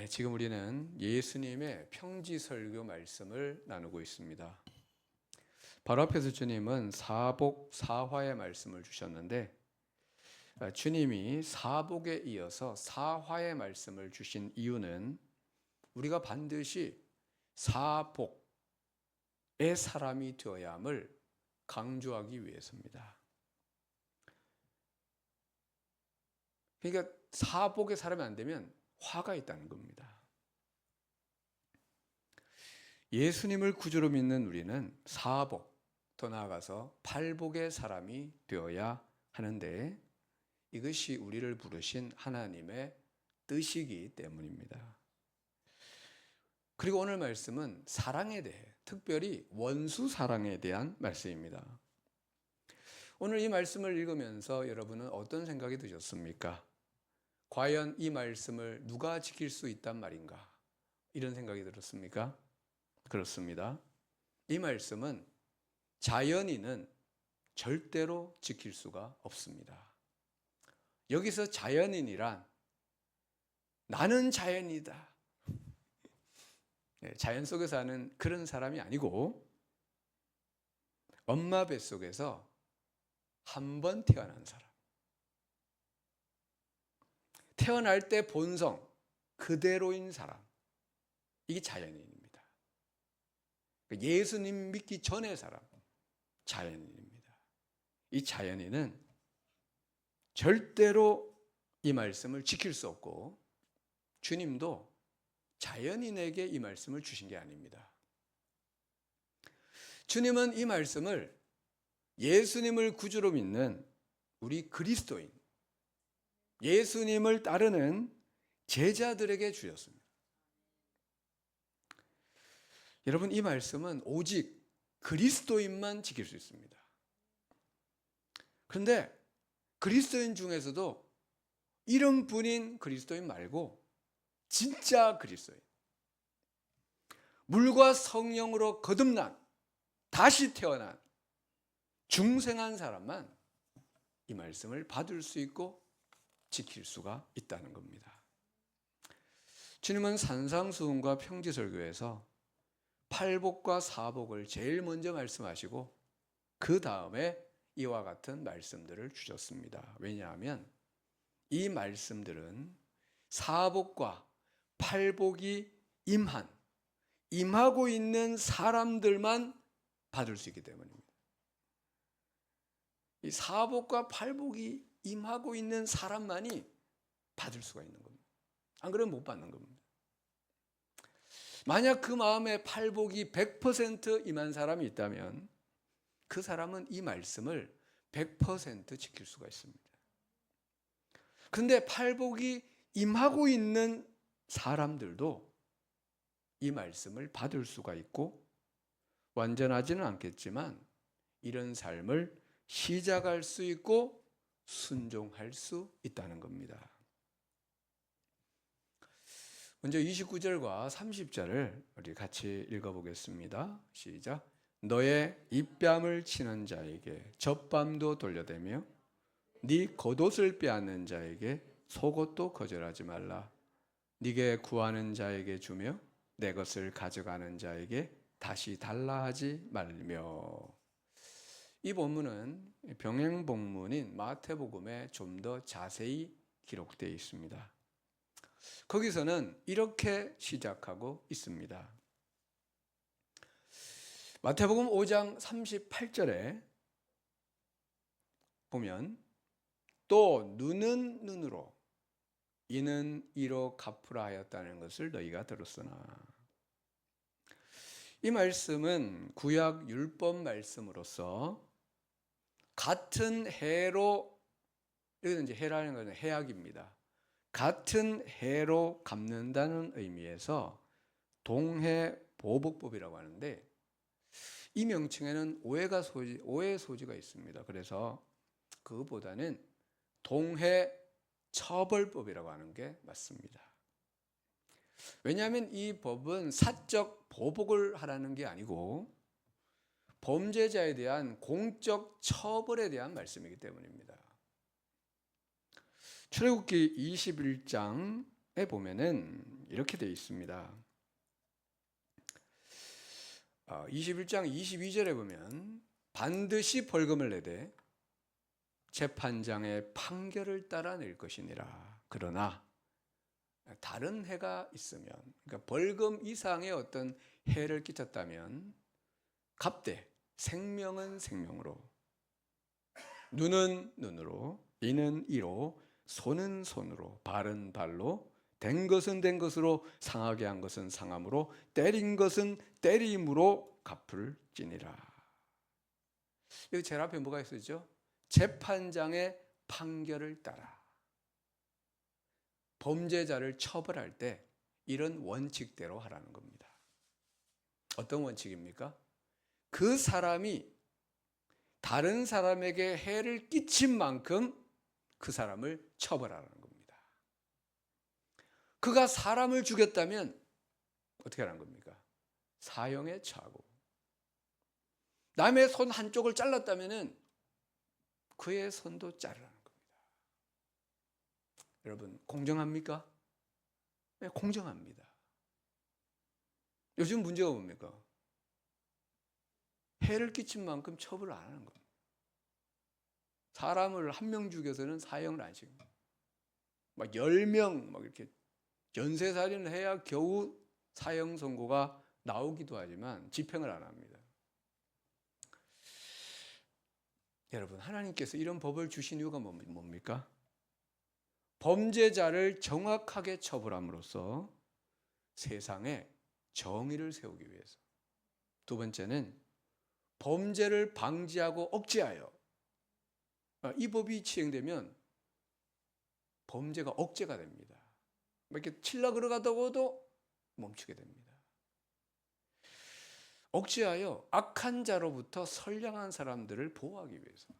네, 지금 우리는 예수님의 평지설교 말씀을 나누고 있습니다. 바로 앞에서 주님은 사복, 사화의 말씀을 주셨는데 주님이 사복에 이어서 사화의 말씀을 주신 이유는 우리가 반드시 사복의 사람이 되어야 함을 강조하기 위해서입니다. 그러니까 사복의 사람이 안 되면 화가 있다는 겁니다. 예수님을 구주로 믿는 우리는 사복, 더 나아가서 팔복의 사람이 되어야 하는데 이것이 우리를 부르신 하나님의 뜻이기 때문입니다. 그리고 오늘 말씀은 사랑에 대해, 특별히 원수 사랑에 대한 말씀입니다. 오늘 이 말씀을 읽으면서 여러분은 어떤 생각이 드셨습니까? 과연 이 말씀을 누가 지킬 수 있단 말인가? 이런 생각이 들었습니까? 그렇습니다. 이 말씀은 자연인은 절대로 지킬 수가 없습니다. 여기서 자연인이란 나는 자연이다. 자연 속에 사는 그런 사람이 아니고 엄마 뱃속에서 한 번 태어난 사람. 태어날 때 본성 그대로인 사람. 이게 자연인입니다. 예수님 믿기 전의 사람, 자연인입니다. 이 자연인은 절대로 이 말씀을 지킬 수 없고 주님도 자연인에게 이 말씀을 주신 게 아닙니다. 주님은 이 말씀을 예수님을 구주로 믿는 우리 그리스도인, 예수님을 따르는 제자들에게 주셨습니다. 여러분, 이 말씀은 오직 그리스도인만 지킬 수 있습니다. 그런데 그리스도인 중에서도 이름뿐인 그리스도인 말고 진짜 그리스도인, 물과 성령으로 거듭난, 다시 태어난, 중생한 사람만 이 말씀을 받을 수 있고 지킬 수가 있다는 겁니다. 주님은 산상수훈과 평지설교에서 팔복과 사복을 제일 먼저 말씀하시고 그 다음에 이와 같은 말씀들을 주셨습니다. 왜냐하면 이 말씀들은 사복과 팔복이 임하고 있는 사람들만 받을 수 있기 때문입니다. 이 사복과 팔복이 임하고 있는 사람만이 받을 수가 있는 겁니다. 안 그러면 못 받는 겁니다. 만약 그 마음에 팔복이 100% 임한 사람이 있다면 그 사람은 이 말씀을 100% 지킬 수가 있습니다. 그런데 팔복이 임하고 있는 사람들도 이 말씀을 받을 수가 있고 완전하지는 않겠지만 이런 삶을 시작할 수 있고 순종할 수 있다는 겁니다. 먼저 29절과 30절을 우리 같이 읽어보겠습니다. 시작. 너의 입뺨을 치는 자에게 젖밤도 돌려대며 네 겉옷을 빼앗는 자에게 속옷도 거절하지 말라. 네게 구하는 자에게 주며 내 것을 가져가는 자에게 다시 달라 하지 말며. 이 본문은 병행본문인 마태복음에 좀 더 자세히 기록되어 있습니다. 거기서는 이렇게 시작하고 있습니다. 마태복음 5장 38절에 보면 또 눈은 눈으로 이는 이로 갚으라 하였다는 것을 너희가 들었으나, 이 말씀은 구약 율법 말씀으로서 같은 해로, 여기는 이제 해라는 것은 해악입니다. 같은 해로 갚는다는 의미에서 동해보복법이라고 하는데 이 명칭에는 오해의 소지가 있습니다. 그래서 그것보다는 동해처벌법이라고 하는 게 맞습니다. 왜냐하면 이 법은 사적 보복을 하라는 게 아니고 범죄자에 대한 공적 처벌에 대한 말씀이기 때문입니다. 출애굽기 21장에 보면은 이렇게 되어 있습니다. 21장 22절에 보면 반드시 벌금을 내되 재판장의 판결을 따라 낼 것이니라. 그러나 다른 해가 있으면, 그러니까 벌금 이상의 어떤 해를 끼쳤다면 갚되 생명은 생명으로, 눈은 눈으로, 이는 이로, 손은 손으로, 발은 발로, 된 것은 된 것으로, 상하게 한 것은 상함으로, 때린 것은 때림으로 갚을지니라. 여기 제일 앞에 뭐가 있었죠? 재판장의 판결을 따라. 범죄자를 처벌할 때 이런 원칙대로 하라는 겁니다. 어떤 원칙입니까? 그 사람이 다른 사람에게 해를 끼친 만큼 그 사람을 처벌하라는 겁니다. 그가 사람을 죽였다면 어떻게 하라는 겁니까? 사형에 처하고, 남의 손 한쪽을 잘랐다면 그의 손도 자르라는 겁니다. 여러분, 공정합니까? 네, 공정합니다. 요즘 문제가 뭡니까? 해를 끼친 만큼 처벌을 안 하는 겁니다. 사람을 한 명 죽여서는 사형을 안 시킵니다. 막 10명 막 이렇게 연쇄살인을 해야 겨우 사형 선고가 나오기도 하지만 집행을 안 합니다. 여러분, 하나님께서 이런 법을 주신 이유가 뭡니까? 범죄자를 정확하게 처벌함으로써 세상에 정의를 세우기 위해서. 두 번째는 범죄를 방지하고 억제하여, 이 법이 시행되면 범죄가 억제가 됩니다. 이렇게 칠라 그러가다가도 멈추게 됩니다. 억제하여 악한 자로부터 선량한 사람들을 보호하기 위해서.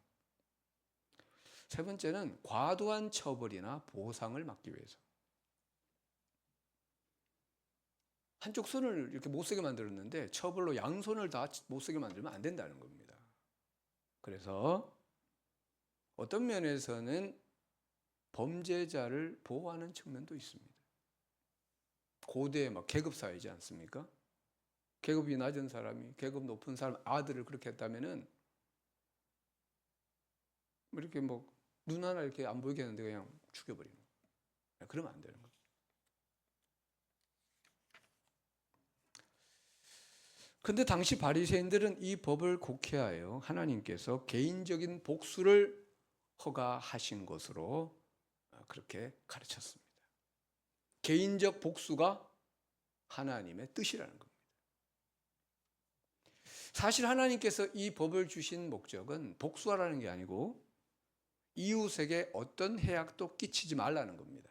세 번째는 과도한 처벌이나 보상을 막기 위해서. 한쪽 손을 이렇게 못쓰게 만들었는데 처벌로 양손을 다 못쓰게 만들면 안 된다는 겁니다. 그래서 어떤 면에서는 범죄자를 보호하는 측면도 있습니다. 고대에 막 계급 사회지 않습니까? 계급이 낮은 사람이 계급 높은 사람 아들을 그렇게 했다면은 이렇게 뭐 눈 하나 이렇게 안 보이게 했는데 그냥 죽여버리는 거예요. 그러면 안 되는 거예요. 근데 당시 바리새인들은 이 법을 곡해하여 하나님께서 개인적인 복수를 허가하신 것으로 그렇게 가르쳤습니다. 개인적 복수가 하나님의 뜻이라는 겁니다. 사실 하나님께서 이 법을 주신 목적은 복수하라는 게 아니고 이웃에게 어떤 해악도 끼치지 말라는 겁니다.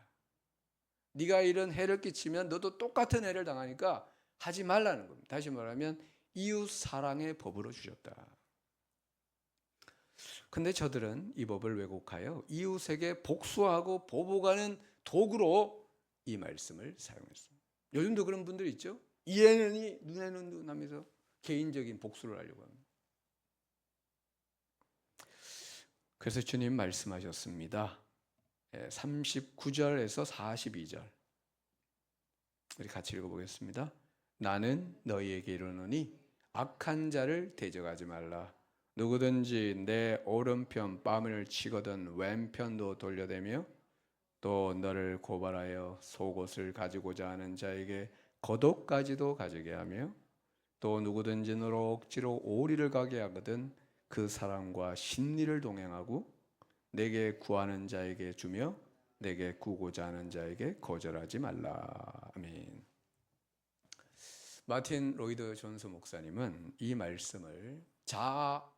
네가 이런 해를 끼치면 너도 똑같은 해를 당하니까 하지 말라는 겁니다. 다시 말하면 이웃 사랑의 법으로 주셨다. 근데 저들은 이 법을 왜곡하여 이웃에게 복수하고 보복하는 도구로 이 말씀을 사용했습니다. 요즘도 그런 분들 있죠? 이에는 이, 눈에는 눈 하면서 개인적인 복수를 하려고 합니다. 그래서 주님 말씀하셨습니다. 39절에서 42절 우리 같이 읽어보겠습니다. 나는 너희에게 이르노니 악한 자를 대적하지 말라. 누구든지 내 오른편 뺨을 치거든 왼편도 돌려대며 또 너를 고발하여 속옷을 가지고자 하는 자에게 겉옷까지도 가지게 하며 또 누구든지 너로 억지로 오리를 가게 하거든 그 사람과 심리를 동행하고 내게 구하는 자에게 주며 내게 구고자 하는 자에게 거절하지 말라. 아멘. 마틴 로이드 존스 목사님은 이 말씀을 자아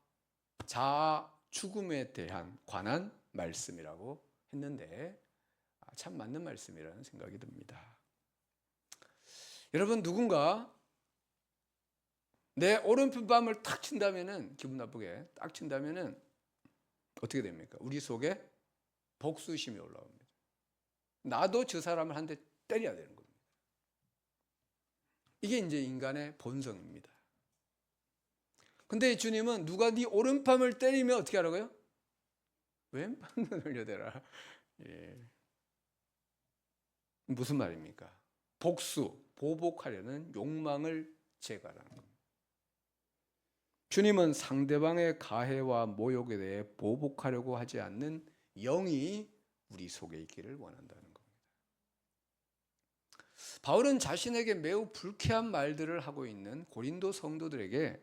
죽음에 대한 관한 말씀이라고 했는데 참 맞는 말씀이라는 생각이 듭니다. 여러분, 누군가 내 오른편 뺨을 탁 친다면은, 기분 나쁘게 딱 친다면은 어떻게 됩니까? 우리 속에 복수심이 올라옵니다. 나도 저 사람을 한 대 때려야 되는 겁니다. 이게 이제 인간의 본성입니다. 근데 주님은 누가 네 오른팔을 때리면 어떻게 하라고요? 왼팔을 흘려대라. 예. 무슨 말입니까? 복수, 보복하려는 욕망을 제거하라는 겁니다. 주님은 상대방의 가해와 모욕에 대해 보복하려고 하지 않는 영이 우리 속에 있기를 원한다는 겁니다. 바울은 자신에게 매우 불쾌한 말들을 하고 있는 고린도 성도들에게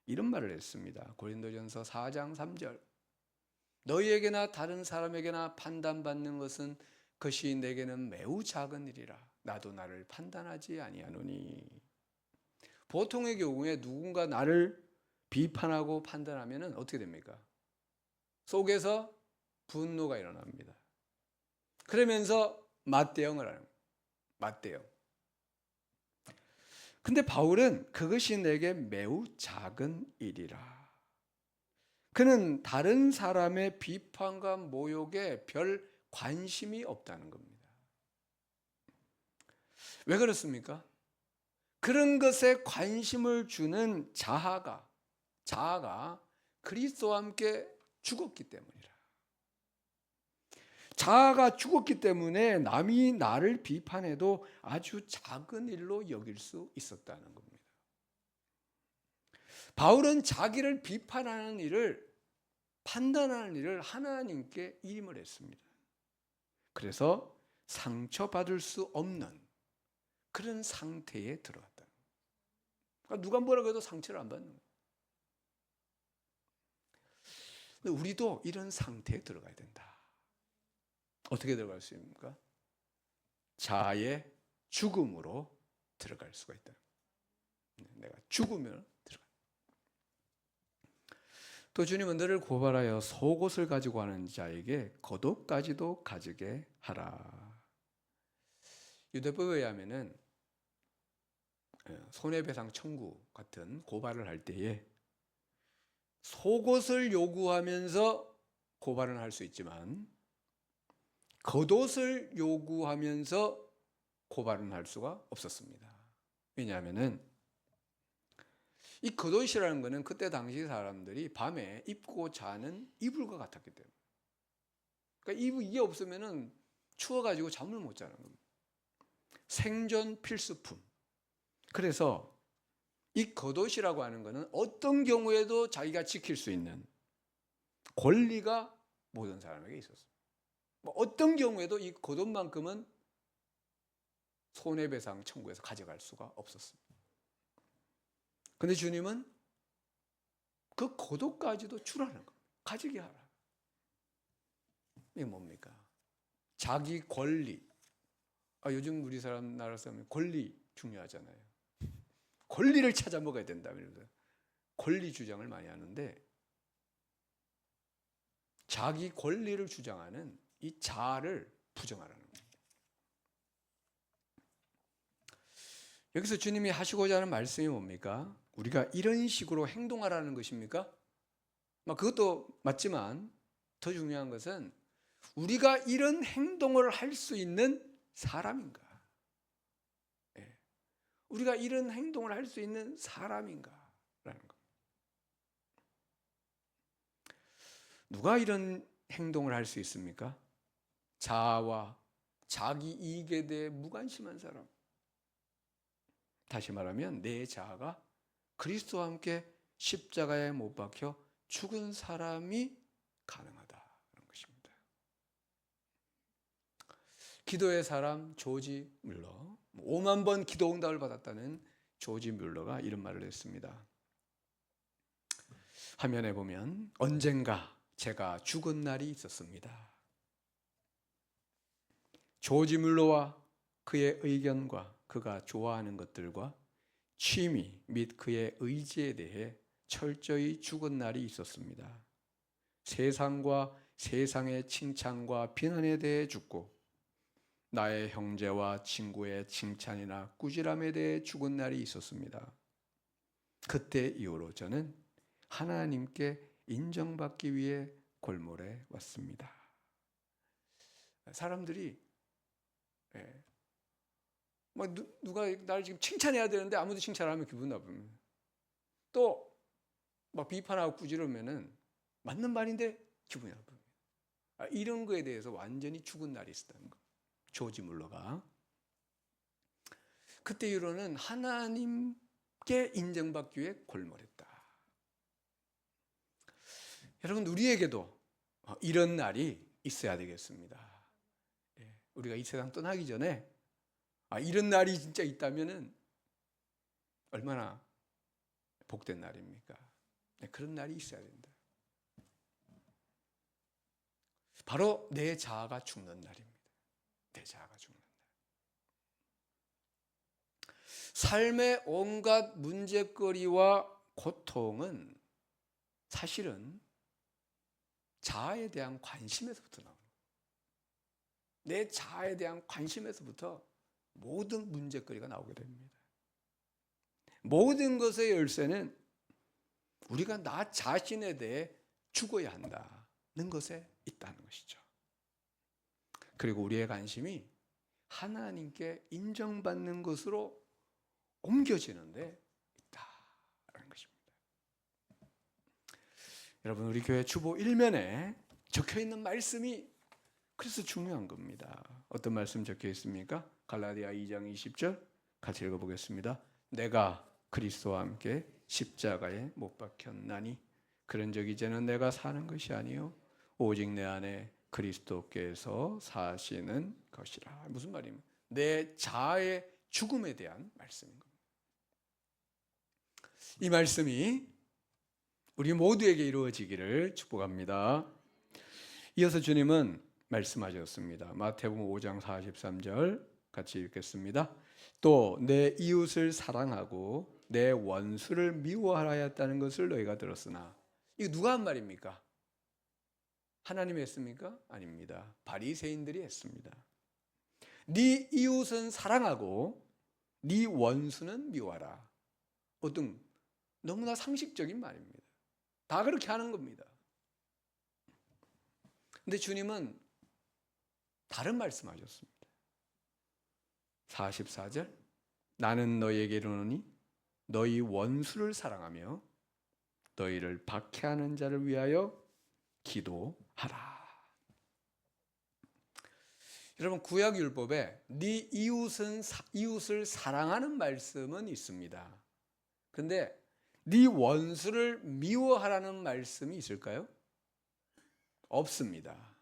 이런 말을 했습니다. 고린도전서 4장 3절. 너희에게나 다른 사람에게나 판단받는 것은 그것이 내게는 매우 작은 일이라. 나도 나를 판단하지 아니하노니. 보통의 경우에 누군가 나를 비판하고 판단하면 어떻게 됩니까? 속에서 분노가 일어납니다. 그러면서 맞대응을 하는 거예요. 맞대응. 근데 바울은 그것이 내게 매우 작은 일이라. 그는 다른 사람의 비판과 모욕에 별 관심이 없다는 겁니다. 왜 그렇습니까? 그런 것에 관심을 주는 자아가 그리스도와 함께 죽었기 때문이라. 자아가 죽었기 때문에 남이 나를 비판해도 아주 작은 일로 여길 수 있었다는 겁니다. 바울은 자기를 비판하는 일을, 판단하는 일을 하나님께 임을 했습니다. 그래서 상처받을 수 없는 그런 상태에 들어왔다. 그러니까 누가 뭐라고 해도 상처를 안 받는 거예요. 우리도 이런 상태에 들어가야 된다. 어떻게 들어갈 수 있습니까? 자아의 죽음으로 들어갈 수가 있다. 내가 죽으면 들어가. 또 주님은 너를 고발하여 속옷을 가지고 하는 자에게 겉옷까지도 가지게 하라. 유대법에 의하면은 손해배상 청구 같은 고발을 할 때에 속옷을 요구하면서 고발을 할 수 있지만 겉옷을 요구하면서 고발은 할 수가 없었습니다. 왜냐하면은 이 겉옷이라는 것은 그때 당시 사람들이 밤에 입고 자는 이불과 같았기 때문에, 그러니까 이게 없으면은 추워가지고 잠을 못 자는 겁니다. 생존 필수품. 그래서 이 겉옷이라고 하는 것은 어떤 경우에도 자기가 지킬 수 있는 권리가 모든 사람에게 있었습니다. 어떤 경우에도 이 겉옷만큼은 손해배상 청구해서 가져갈 수가 없었습니다. 그런데 주님은 그 겉옷까지도 주라는 겁니다. 가지게 하라. 이게 뭡니까? 자기 권리. 요즘 우리 나라 사람은 권리 중요하잖아요. 권리를 찾아 먹어야 된다. 권리 주장을 많이 하는데 자기 권리를 주장하는 이 자아를 부정하라는 겁니다. 여기서 주님이 하시고자 하는 말씀이 뭡니까? 우리가 이런 식으로 행동하라는 것입니까? 그것도 맞지만 더 중요한 것은 우리가 이런 행동을 할 수 있는 사람인가? 우리가 이런 행동을 할 수 있는 사람인가라는 겁니다. 누가 이런 행동을 할 수 있습니까? 자아와 자기 이익에 대해 무관심한 사람. 다시 말하면 내 자아가 그리스도와 함께 십자가에 못 박혀 죽은 사람이 가능하다는 것입니다. 기도의 사람 조지 뮬러, 5만 번 기도 응답을 받았다는 조지 뮬러가 이런 말을 했습니다. 화면에 보면 언젠가 제가 죽은 날이 있었습니다. 조지 뮬러와 그의 의견과 그가 좋아하는 것들과 취미 및 그의 의지에 대해 철저히 죽은 날이 있었습니다. 세상과 세상의 칭찬과 비난에 대해 죽고 나의 형제와 친구의 칭찬이나 꾸지람에 대해 죽은 날이 있었습니다. 그때 이후로 저는 하나님께 인정받기 위해 골몰해 왔습니다. 사람들이 누가 나를 지금 칭찬해야 되는데 아무도 칭찬 안 하면 기분 나쁩니다. 또 비판하고 꾸지르면은 맞는 말인데 기분이 나쁩니다. 이런 거에 대해서 완전히 죽은 날이 있었다는 거. 조지 뮬러가. 그때 이후로는 하나님께 인정받기 위해 골몰했다. 여러분, 우리에게도 이런 날이 있어야 되겠습니다. 우리가 이 세상 떠나기 전에 이런 날이 진짜 있다면은 얼마나 복된 날입니까? 그런 날이 있어야 된다. 바로 내 자아가 죽는 날입니다. 내 자아가 죽는 날. 삶의 온갖 문제거리와 고통은 사실은 자아에 대한 관심에서부터 나옵니다. 내 자아에 대한 관심에서부터 모든 문제거리가 나오게 됩니다. 모든 것의 열쇠는 우리가 나 자신에 대해 죽어야 한다는 것에 있다는 것이죠. 그리고 우리의 관심이 하나님께 인정받는 것으로 옮겨지는 데 있다는 것입니다. 여러분, 우리 교회 주보 1면에 적혀있는 말씀이 그래서 중요한 겁니다. 어떤 말씀 적혀 있습니까? 갈라디아 2장 20절 같이 읽어보겠습니다. 내가 그리스도와 함께 십자가에 못 박혔나니 그런 적 이제는 내가 사는 것이 아니요 오직 내 안에 그리스도께서 사시는 것이라. 무슨 말입니까? 내 자아의 죽음에 대한 말씀인 겁니다. 이 말씀이 우리 모두에게 이루어지기를 축복합니다. 이어서 주님은 말씀하셨습니다. 마태복음 5장 43절 같이 읽겠습니다. 또 내 이웃을 사랑하고 내 원수를 미워하라 하였다는 것을 너희가 들었으나. 이거 누가 한 말입니까? 하나님이 했습니까? 아닙니다. 바리새인들이 했습니다. 네 이웃은 사랑하고 네 원수는 미워하라. 어떤 너무나 상식적인 말입니다. 다 그렇게 하는 겁니다. 근데 주님은 다른 말씀하셨습니다. 44절 나는 너희에게 이르노니 너희 원수를 사랑하며 너희를 박해하는 자를 위하여 기도하라. 여러분, 구약율법에 네 이웃을 사랑하는 말씀은 있습니다. 그런데 네 원수를 미워하라는 말씀이 있을까요? 없습니다.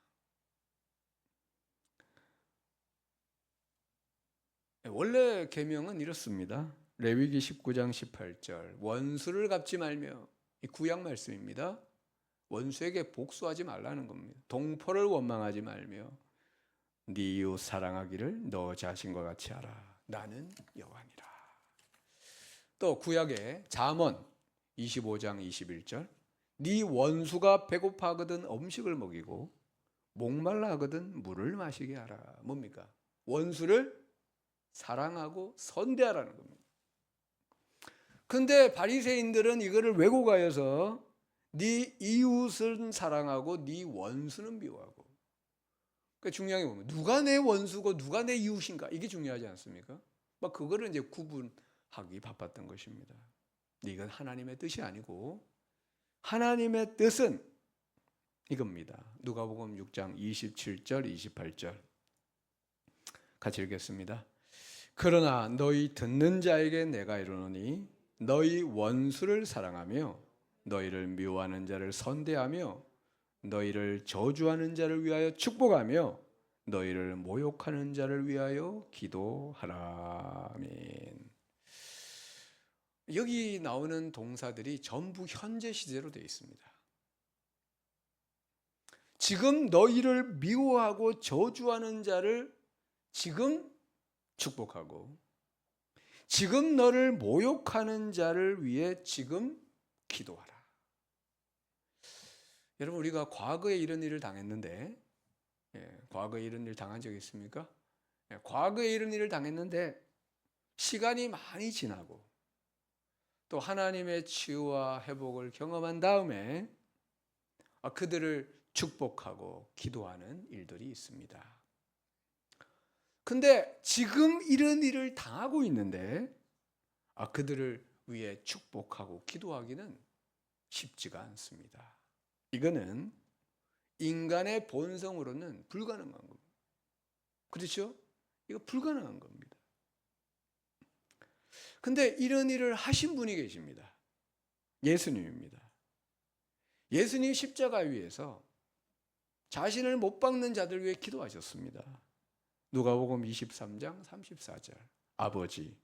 원래 계명은 이렇습니다. 레위기 19장 18절 원수를 갚지 말며, 이 구약 말씀입니다. 원수에게 복수하지 말라는 겁니다. 동포를 원망하지 말며 네 이웃 사랑하기를 너 자신과 같이 하라. 나는 여호와니라. 또 구약의 잠언 25장 21절 네 원수가 배고파하거든 음식을 먹이고 목말라 하거든 물을 마시게 하라. 뭡니까? 원수를 사랑하고 선대하라는 겁니다. 그런데 바리새인들은 이거를 왜곡하여서 네 이웃은 사랑하고 네 원수는 미워하고. 그러니까 중요한 게 보면 누가 내 원수고 누가 내 이웃인가, 이게 중요하지 않습니까? 막 그거를 이제 구분하기 바빴던 것입니다. 이건 하나님의 뜻이 아니고 하나님의 뜻은 이겁니다. 누가복음 6장 27절 28절 같이 읽겠습니다. 그러나 너희 듣는 자에게 내가 이르노니 너희 원수를 사랑하며 너희를 미워하는 자를 선대하며 너희를 저주하는 자를 위하여 축복하며 너희를 모욕하는 자를 위하여 기도하라. 아멘. 여기 나오는 동사들이 전부 현재 시제로 되어 있습니다. 지금 너희를 미워하고 저주하는 자를 지금 축복하고 지금 너를 모욕하는 자를 위해 지금 기도하라. 여러분, 우리가 과거에 이런 일을 당했는데, 과거에 이런 일 당한 적 있습니까? 과거에 이런 일을 당했는데 시간이 많이 지나고 또 하나님의 치유와 회복을 경험한 다음에 그들을 축복하고 기도하는 일들이 있습니다. 근데 지금 이런 일을 당하고 있는데 그들을 위해 축복하고 기도하기는 쉽지가 않습니다. 이거는 인간의 본성으로는 불가능한 겁니다. 그렇죠? 이거 불가능한 겁니다. 근데 이런 일을 하신 분이 계십니다. 예수님입니다. 예수님 십자가 위에서 자신을 못 박는 자들 위해 기도하셨습니다. 누가복음 23장 34절. 아버지,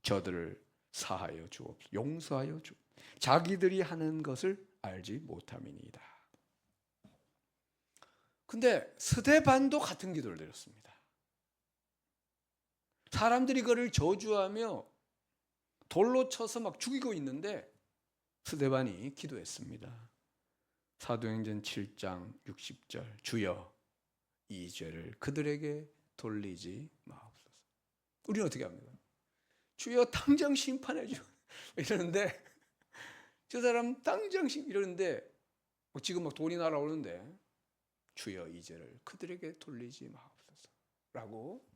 저들을 사하여 주옵소서. 용서하여 주옵소서. 자기들이 하는 것을 알지 못함이니이다. 근데 스데반도 같은 기도를 드렸습니다. 사람들이 그를 저주하며 돌로 쳐서 막 죽이고 있는데 스데반이 기도했습니다. 사도행전 7장 60절. 주여, 이 죄를 그들에게 돌리지 마옵소서. 우리는 어떻게 합니까? 주여, 당장 심판해 주 이러는데, 저 사람 당장 이러는데 지금 막 돈이 날아오는데, 주여, 이 죄를 그들에게 돌리지 마옵소서 라고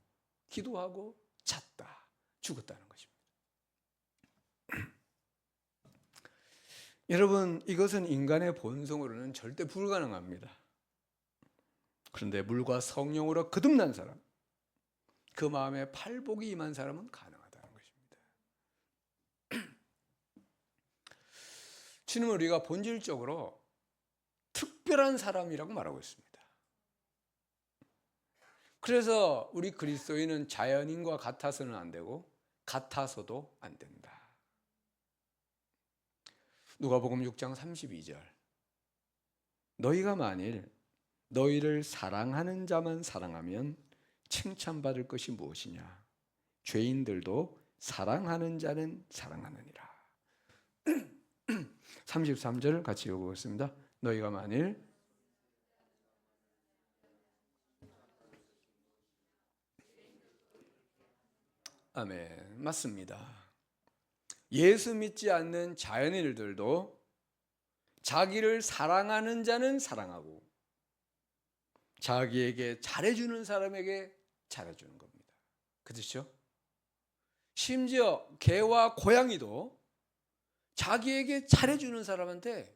기도하고 잤다, 죽었다는 것입니다. 여러분, 이것은 인간의 본성으로는 절대 불가능합니다. 그런데 물과 성령으로 거듭난 사람, 그 마음에 팔복이 임한 사람은 가능하다는 것입니다. 주님은 우리가 본질적으로 특별한 사람이라고 말하고 있습니다. 그래서 우리 그리스도인은 자연인과 같아서는 안 되고 같아서도 안 된다. 누가복음 6장 32절. 너희가 만일 너희를 사랑하는 자만 사랑하면 칭찬받을 것이 무엇이냐? 죄인들도 사랑하는 자는 사랑하느니라. 33절 같이 읽어보겠습니다. 너희가 만일 아멘. 맞습니다. 예수 믿지 않는 자연인들도 자기를 사랑하는 자는 사랑하고 자기에게 잘해주는 사람에게 잘해주는 겁니다. 그렇죠? 심지어 개와 고양이도 자기에게 잘해주는 사람한테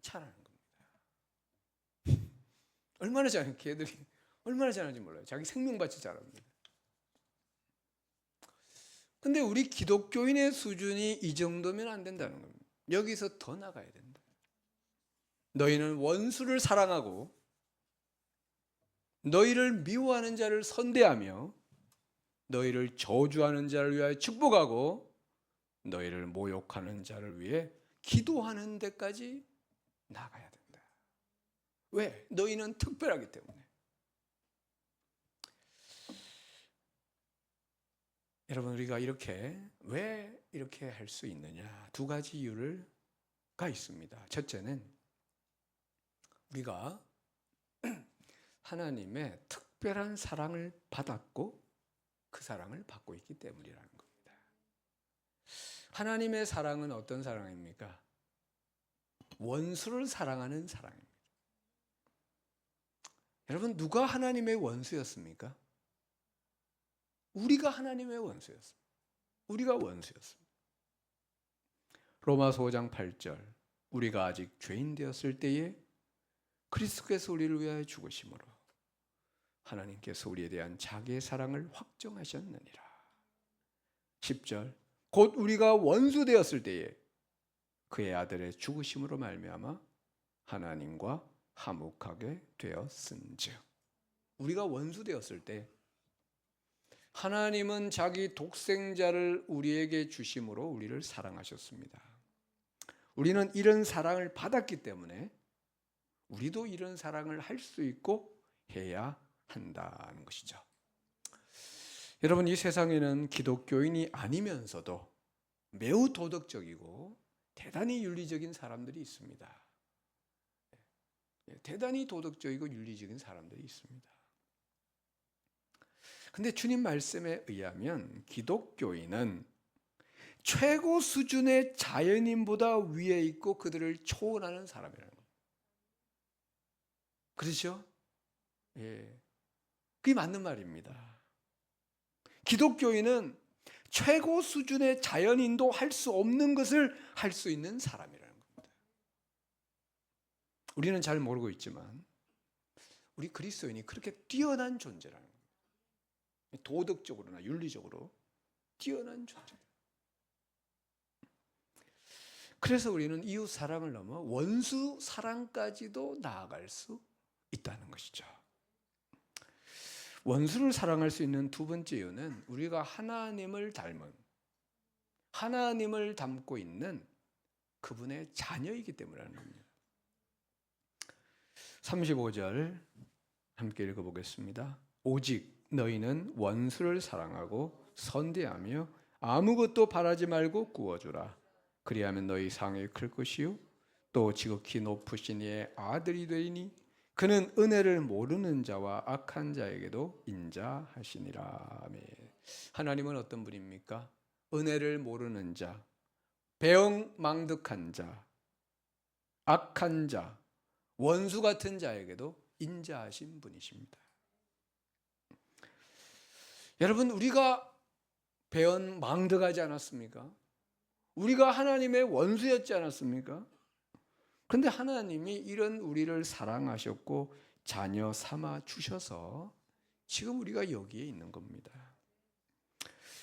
잘하는 겁니다. 얼마나 잘하는, 개들이 얼마나 잘하는지 몰라요. 자기 생명받치 잘합니다. 근데 우리 기독교인의 수준이 이 정도면 안 된다는 겁니다. 여기서 더 나가야 된다. 너희는 원수를 사랑하고 너희를 미워하는 자를 선대하며 너희를 저주하는 자를 위하여 축복하고 너희를 모욕하는 자를 위해 기도하는 데까지 나가야 된다. 왜? 너희는 특별하기 때문에. 여러분, 우리가 왜 이렇게 할 수 있느냐? 두 가지 이유가 있습니다. 첫째는 우리가 하나님의 특별한 사랑을 받았고 그 사랑을 받고 있기 때문이라는 겁니다. 하나님의 사랑은 어떤 사랑입니까? 원수를 사랑하는 사랑입니다. 여러분, 누가 하나님의 원수였습니까? 우리가 하나님의 원수였습니다. 우리가 원수였습니다. 로마서 5장 8절. 우리가 아직 죄인 되었을 때에 그리스도께서 우리를 위하여 죽으심으로 하나님께서 우리에 대한 자기의 사랑을 확정하셨느니라. 10절. 곧 우리가 원수 되었을 때에 그의 아들의 죽으심으로 말미암아 하나님과 화목하게 되었은즉. 우리가 원수 되었을 때 하나님은 자기 독생자를 우리에게 주심으로 우리를 사랑하셨습니다. 우리는 이런 사랑을 받았기 때문에 우리도 이런 사랑을 할 수 있고 해야 한다는 것이죠. 여러분, 이 세상에는 기독교인이 아니면서도 매우 도덕적이고 대단히 윤리적인 사람들이 있습니다. 대단히 도덕적이고 윤리적인 사람들이 있습니다. 근데 주님 말씀에 의하면 기독교인은 최고 수준의 자연인보다 위에 있고 그들을 초월하는 사람이라는 겁니다. 그렇죠? 예, 그게 맞는 말입니다. 기독교인은 최고 수준의 자연인도 할 수 없는 것을 할 수 있는 사람이라는 겁니다. 우리는 잘 모르고 있지만 우리 그리스도인이 그렇게 뛰어난 존재라는 겁니다. 도덕적으로나 윤리적으로 뛰어난 존재. 그래서 우리는 이웃 사랑을 넘어 원수 사랑까지도 나아갈 수 있다는 것이죠. 원수를 사랑할 수 있는 두 번째 이유는 우리가 하나님을 닮고 있는 그분의 자녀이기 때문이라는 겁니다. 35절 함께 읽어보겠습니다. 오직 너희는 원수를 사랑하고 선대하며 아무것도 바라지 말고 구워주라. 그리하면 너희 상이 클 것이요 또 지극히 높으신 이의 아들이 되리니 그는 은혜를 모르는 자와 악한 자에게도 인자하시니라. 아멘. 하나님은 어떤 분입니까? 은혜를 모르는 자, 배영망덕한 자, 악한 자, 원수 같은 자에게도 인자하신 분이십니다. 여러분, 우리가 배은망덕하지 않았습니까? 우리가 하나님의 원수였지 않았습니까? 그런데 하나님이 이런 우리를 사랑하셨고 자녀 삼아 주셔서 지금 우리가 여기에 있는 겁니다.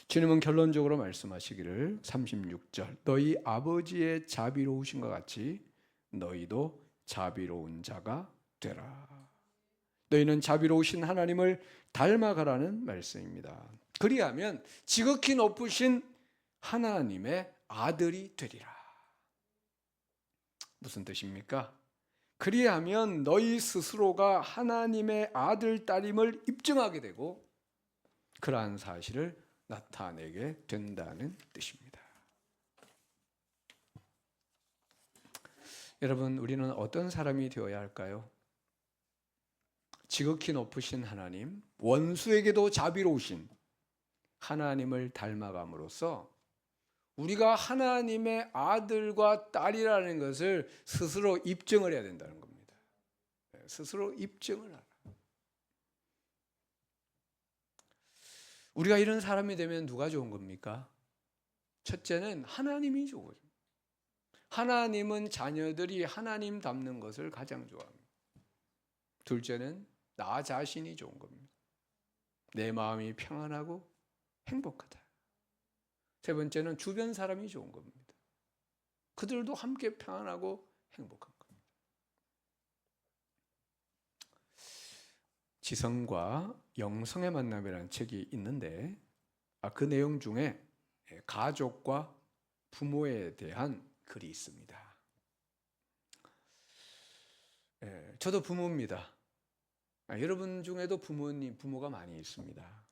주님은 결론적으로 말씀하시기를 36절 너희 아버지의 자비로우신 것 같이 너희도 자비로운 자가 되라. 너희는 자비로우신 하나님을 닮아가라는 말씀입니다. 그리하면 지극히 높으신 하나님의 아들이 되리라. 무슨 뜻입니까? 그리하면 너희 스스로가 하나님의 아들, 딸임을 입증하게 되고 그러한 사실을 나타내게 된다는 뜻입니다. 여러분, 우리는 어떤 사람이 되어야 할까요? 지극히 높으신 하나님, 원수에게도 자비로우신 하나님을 닮아감으로써 우리가 하나님의 아들과 딸이라는 것을 스스로 입증을 해야 된다는 겁니다. 스스로 입증을 하라. 우리가 이런 사람이 되면 누가 좋은 겁니까? 첫째는 하나님이 좋아요. 하나님은 자녀들이 하나님 닮는 것을 가장 좋아합니다. 둘째는 나 자신이 좋은 겁니다. 내 마음이 평안하고 행복하다. 세 번째는 주변 사람이 좋은 겁니다. 그들도 함께 평안하고 행복한 겁니다. 지성과 영성의 만남이라는 책이 있는데 그 내용 중에 가족과 부모에 대한 글이 있습니다. 저도 부모입니다. 여러분 중에도 부모가 많이 있습니다.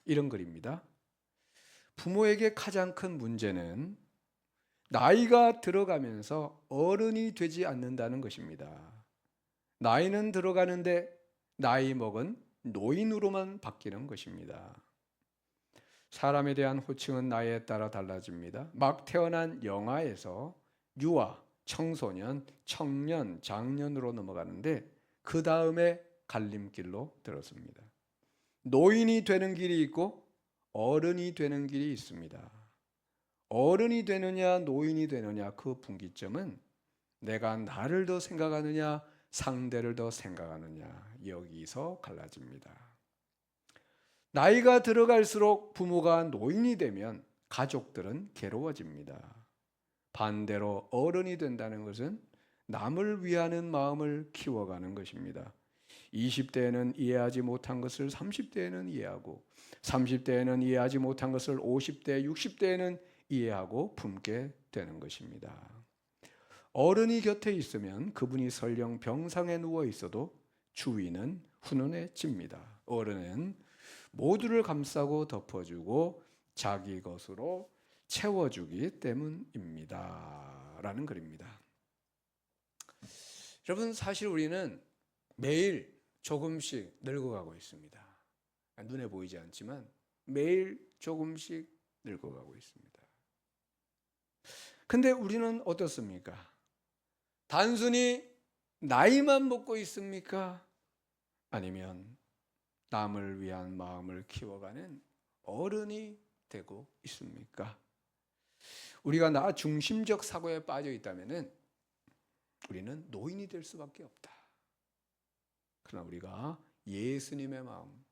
이런 글입니다. 부모에게 가장 큰 문제는 나이가 들어가면서 어른이 되지 않는다는 것입니다. 나이는 들어가는데 나이 먹은 노인으로만 바뀌는 것입니다. 사람에 대한 호칭은 나이에 따라 달라집니다. 막 태어난 영아에서 유아, 청소년, 청년, 장년으로 넘어가는데 그 다음에 갈림길로 들어섭니다. 노인이 되는 길이 있고 어른이 되는 길이 있습니다. 어른이 되느냐 노인이 되느냐 그 분기점은 내가 나를 더 생각하느냐 상대를 더 생각하느냐 여기서 갈라집니다. 나이가 들어갈수록 부모가 노인이 되면 가족들은 괴로워집니다. 반대로 어른이 된다는 것은 남을 위하는 마음을 키워가는 것입니다. 20대에는 이해하지 못한 것을 30대에는 이해하고 30대에는 이해하지 못한 것을 50대, 60대에는 이해하고 품게 되는 것입니다. 어른이 곁에 있으면 그분이 설령 병상에 누워 있어도 주위는 훈훈해집니다. 어른은 모두를 감싸고 덮어주고 자기 것으로 채워주기 때문입니다. 라는 글입니다. 여러분, 사실 우리는 매일 조금씩 늙어가고 있습니다. 눈에 보이지 않지만 매일 조금씩 늙어가고 있습니다. 근데 우리는 어떻습니까? 단순히 나이만 먹고 있습니까? 아니면 남을 위한 마음을 키워가는 어른이 되고 있습니까? 우리가 나 중심적 사고에 빠져 있다면 우리는 노인이 될 수밖에 없다. 그러나 우리가 예수님의 마음,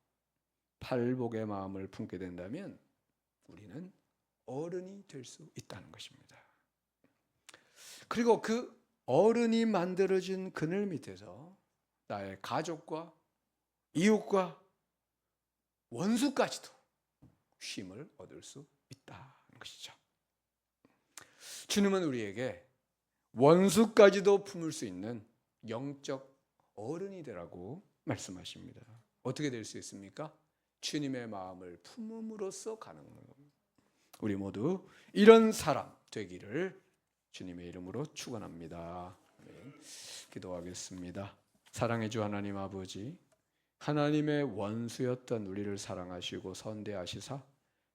팔복의 마음을 품게 된다면 우리는 어른이 될 수 있다는 것입니다. 그리고 그 어른이 만들어진 그늘 밑에서 나의 가족과 이웃과 원수까지도 쉼을 얻을 수 있다는 것이죠. 주님은 우리에게 원수까지도 품을 수 있는 영적 어른이 되라고 말씀하십니다. 어떻게 될 수 있습니까? 주님의 마음을 품음으로써 가능한 겁니다. 우리 모두 이런 사람 되기를 주님의 이름으로 축원합니다. 기도하겠습니다. 사랑해 주 하나님 아버지, 하나님의 원수였던 우리를 사랑하시고 선대하시사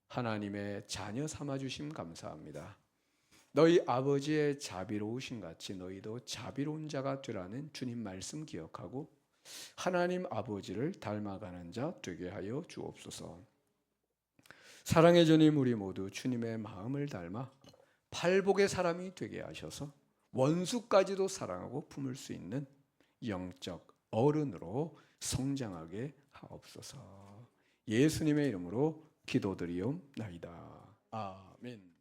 하나님의 자녀 삼아 주심 감사합니다. 너희 아버지의 자비로우신 같이 너희도 자비로운 자가 되라는 주님 말씀 기억하고 하나님 아버지를 닮아가는 자 되게 하여 주옵소서. 사랑의 주님, 우리 모두 주님의 마음을 닮아 팔복의 사람이 되게 하셔서 원수까지도 사랑하고 품을 수 있는 영적 어른으로 성장하게 하옵소서. 예수님의 이름으로 기도드리옵나이다. 아멘.